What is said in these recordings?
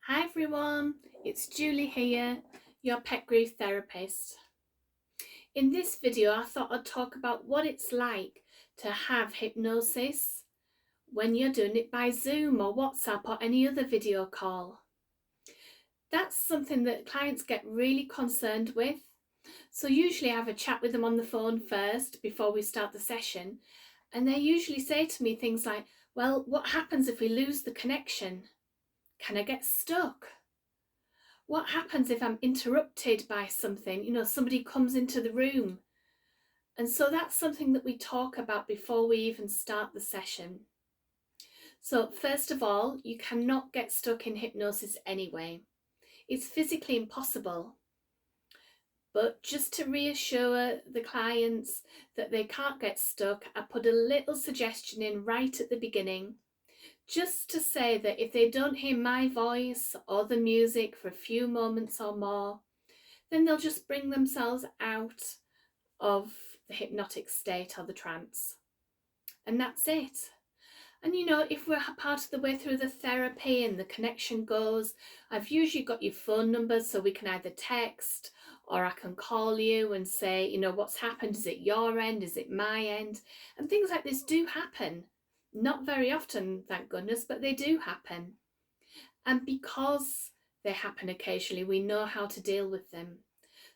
Hi everyone, it's Julie here, your pet grief therapist. In this video, I thought I'd talk about what it's like to have hypnosis when you're doing it by Zoom or WhatsApp or any other video call. That's something that clients get really concerned with. So usually I have a chat with them on the phone first before we start the session, and they usually say to me things like, well, what happens if we lose the connection? Can I get stuck? What happens if I'm interrupted by something? Somebody comes into the room. And so that's something that we talk about before we even start the session. So first of all, you cannot get stuck in hypnosis anyway. It's physically impossible. But just to reassure the clients that they can't get stuck, I put a little suggestion in right at the beginning, just to say that if they don't hear my voice or the music for a few moments or more, then they'll just bring themselves out of the hypnotic state or the trance. And that's it. And if we're part of the way through the therapy and the connection goes, I've usually got your phone numbers so we can either text or I can call you and say, what's happened? Is it your end? Is it my end? And things like this do happen. Not very often, thank goodness, but they do happen. And because they happen occasionally, we know how to deal with them.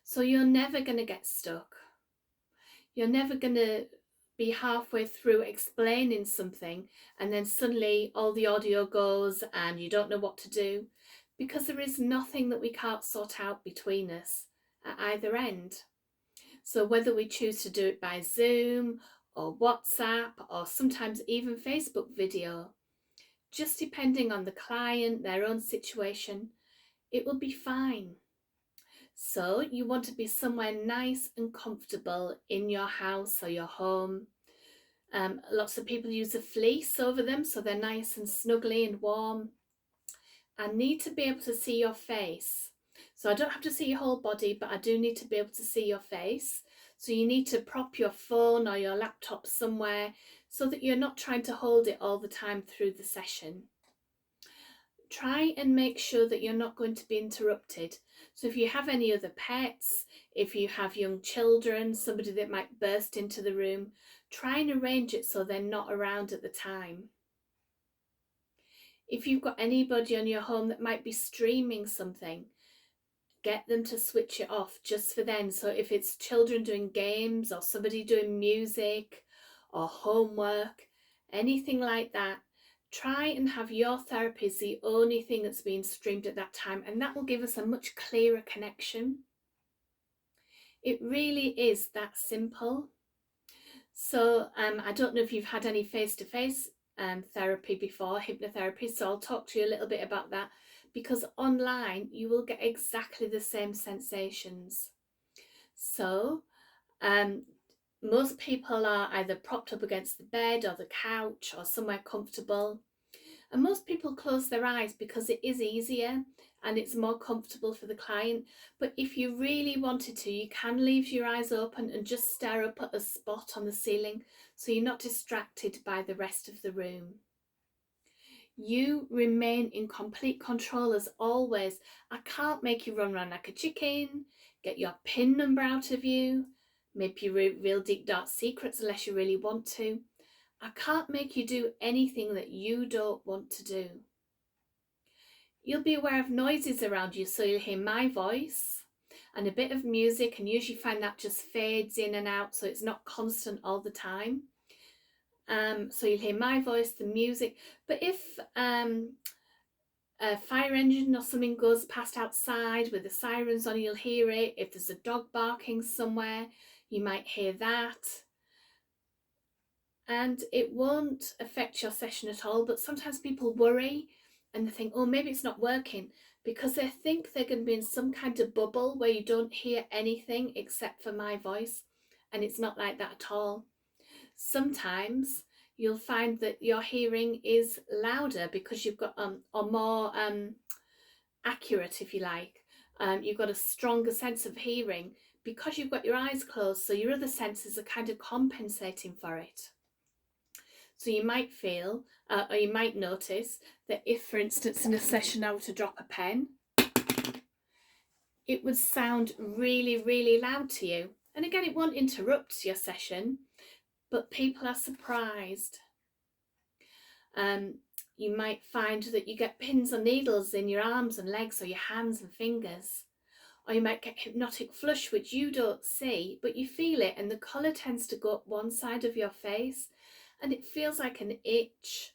So you're never going to get stuck. You're never going to be halfway through explaining something and then suddenly all the audio goes and you don't know what to do, because there is nothing that we can't sort out between us at either end. So whether we choose to do it by Zoom or WhatsApp or sometimes even Facebook video, just depending on the client, their own situation, it will be fine. So you want to be somewhere nice and comfortable in your house or your home. Lots of people use a fleece over them so they're nice and snuggly and warm. I need to be able to see your face. So I don't have to see your whole body, but I do need to be able to see your face. So you need to prop your phone or your laptop somewhere so that you're not trying to hold it all the time through the session. Try and make sure that you're not going to be interrupted. So if you have any other pets, if you have young children, somebody that might burst into the room, try and arrange it so they're not around at the time. If you've got anybody on your home that might be streaming something, get them to switch it off just for them. So if it's children doing games or somebody doing music or homework, anything like that, try and have your therapy as the only thing that's being streamed at that time, and that will give us a much clearer connection. It really is that simple. So I don't know if you've had any face-to-face therapy before, hypnotherapy, so I'll talk to you a little bit about that, because online you will get exactly the same sensations. So most people are either propped up against the bed or the couch or somewhere comfortable. And most people close their eyes because it is easier and it's more comfortable for the client. But if you really wanted to, you can leave your eyes open and just stare up at a spot on the ceiling so you're not distracted by the rest of the room. You remain in complete control as always. I can't make you run around like a chicken, get your PIN number out of you, maybe real deep dark secrets unless you really want to. I can't make you do anything that you don't want to do. You'll be aware of noises around you, so you'll hear my voice and a bit of music, and usually find that just fades in and out, so it's not constant all the time. So you'll hear my voice, the music, but if a fire engine or something goes past outside with the sirens on, you'll hear it. If there's a dog barking somewhere, you might hear that. And it won't affect your session at all, but sometimes people worry and they think, oh, maybe it's not working, because they think they're going to be in some kind of bubble where you don't hear anything except for my voice, and it's not like that at all. Sometimes you'll find that your hearing is louder because you've got or more accurate, if you like. You've got a stronger sense of hearing because you've got your eyes closed, so your other senses are kind of compensating for it. So you might feel, or you might notice that if, for instance, in a session I were to drop a pen, it would sound really, really loud to you. And again, it won't interrupt your session, but people are surprised. You might find that you get pins or needles in your arms and legs or your hands and fingers. Or you might get hypnotic flush, which you don't see, but you feel it, and the colour tends to go up one side of your face, and it feels like an itch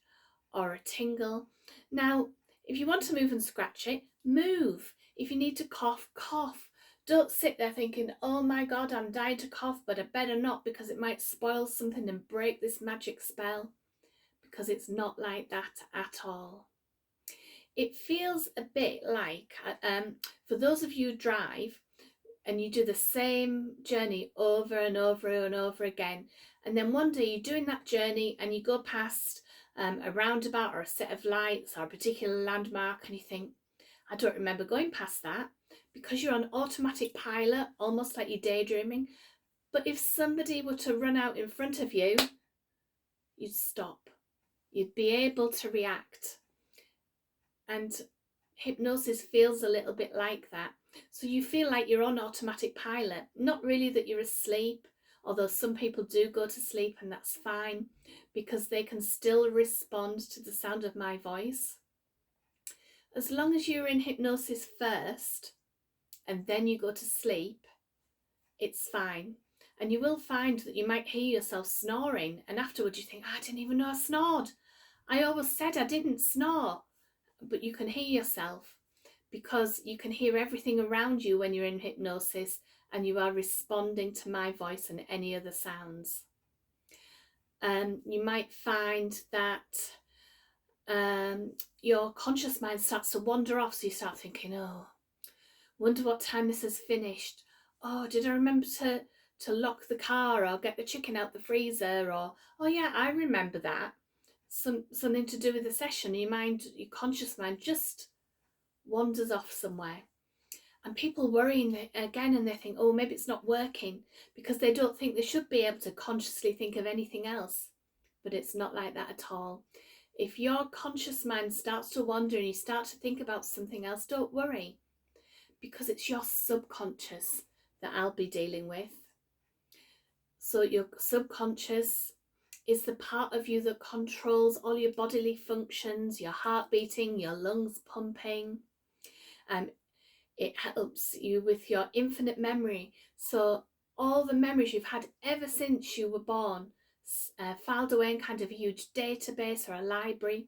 or a tingle. Now, if you want to move and scratch it, move. If you need to cough, cough. Don't sit there thinking, oh my God, I'm dying to cough, but I better not because it might spoil something and break this magic spell, because it's not like that at all. It feels a bit like, for those of you who drive and you do the same journey over and over and over again, and then one day you're doing that journey and you go past a roundabout or a set of lights or a particular landmark and you think, I don't remember going past that, because you're on automatic pilot, almost like you're daydreaming. But if somebody were to run out in front of you, you'd stop. You'd be able to react. And hypnosis feels a little bit like that. So you feel like you're on automatic pilot, not really that you're asleep, although some people do go to sleep and that's fine because they can still respond to the sound of my voice. As long as you're in hypnosis first and then you go to sleep, it's fine. And you will find that you might hear yourself snoring, and afterwards you think, I didn't even know I snored. I always said I didn't snore. But you can hear yourself because you can hear everything around you when you're in hypnosis and you are responding to my voice and any other sounds. You might find that your conscious mind starts to wander off, so you start thinking, oh, wonder what time this has finished. Oh, did I remember to lock the car or get the chicken out the freezer? Or, oh yeah, I remember that. Something to do with the session. Your conscious mind just wanders off somewhere. And people worrying again, and they think, oh, maybe it's not working, because they don't think they should be able to consciously think of anything else. But it's not like that at all. If your conscious mind starts to wander and you start to think about something else, don't worry, because it's your subconscious that I'll be dealing with. So your subconscious is the part of you that controls all your bodily functions, your heart beating, your lungs pumping. It helps you with your infinite memory. So all the memories you've had ever since you were born, filed away in kind of a huge database or a library,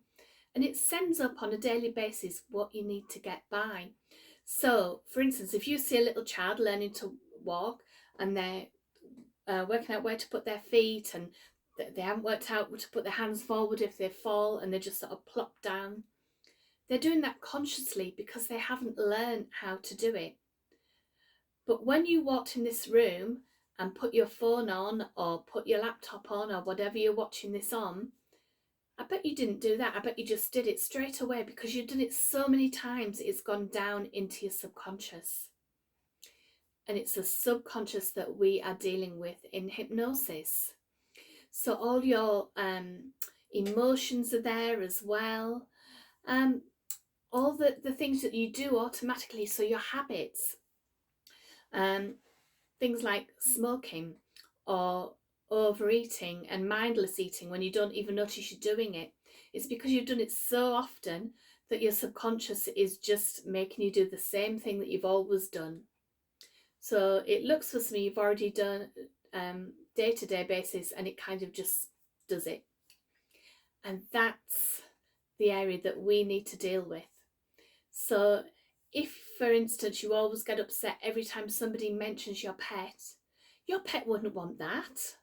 and it sends up on a daily basis what you need to get by. So, for instance, if you see a little child learning to walk and they're working out where to put their feet, and they haven't worked out where to put their hands forward if they fall, and they just sort of plop down, they're doing that consciously because they haven't learned how to do it. But when you walked in this room and put your phone on or put your laptop on or whatever you're watching this on, I bet you didn't do that. I bet you just did it straight away because you've done it so many times it's gone down into your subconscious. And it's the subconscious that we are dealing with in hypnosis. So all your emotions are there as well. All the things that you do automatically, so your habits, things like smoking or overeating and mindless eating when you don't even notice you're doing it. It's because you've done it so often that your subconscious is just making you do the same thing that you've always done. So it looks for something you've already done day-to-day basis, and it kind of just does it. And that's the area that we need to deal with. So if, for instance, you always get upset every time somebody mentions your pet wouldn't want that.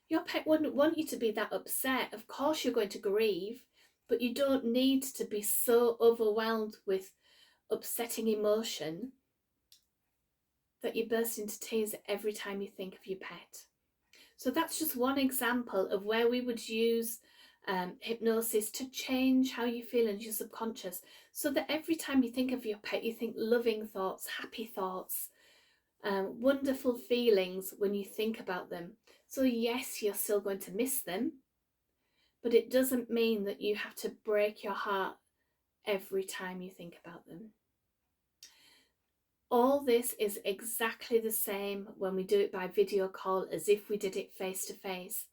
Your pet wouldn't want you to be that upset. Of course you're going to grieve, but you don't need to be so overwhelmed with upsetting emotion that you burst into tears every time you think of your pet. So that's just one example of where we would use hypnosis to change how you feel in your subconscious, so that every time you think of your pet, you think loving thoughts, happy thoughts, wonderful feelings when you think about them. So yes, you're still going to miss them, but it doesn't mean that you have to break your heart every time you think about them. All this is exactly the same when we do it by video call as if we did it face to face.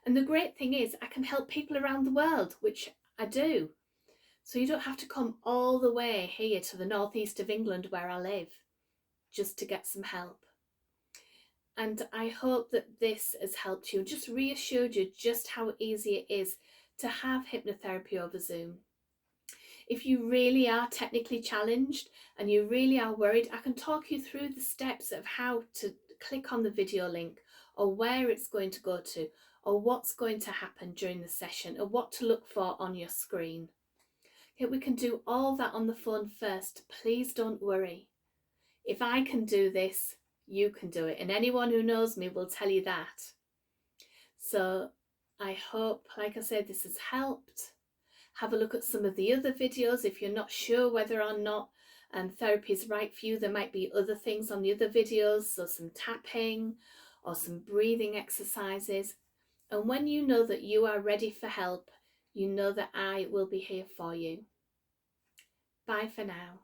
And the great thing is I can help people around the world, which I do. So you don't have to come all the way here to the northeast of England where I live just to get some help. And I hope that this has helped you, just reassured you just how easy it is to have hypnotherapy over Zoom. If you really are technically challenged and you really are worried, I can talk you through the steps of how to click on the video link, or where it's going to go to, or what's going to happen during the session, or what to look for on your screen. Okay, we can do all that on the phone first. Please don't worry. If I can do this, you can do it. And anyone who knows me will tell you that. So I hope, like I said, this has helped. Have a look at some of the other videos if you're not sure whether or not therapy is right for you. There might be other things on the other videos, so some tapping or some breathing exercises. And when you know that you are ready for help, you know that I will be here for you. Bye for now.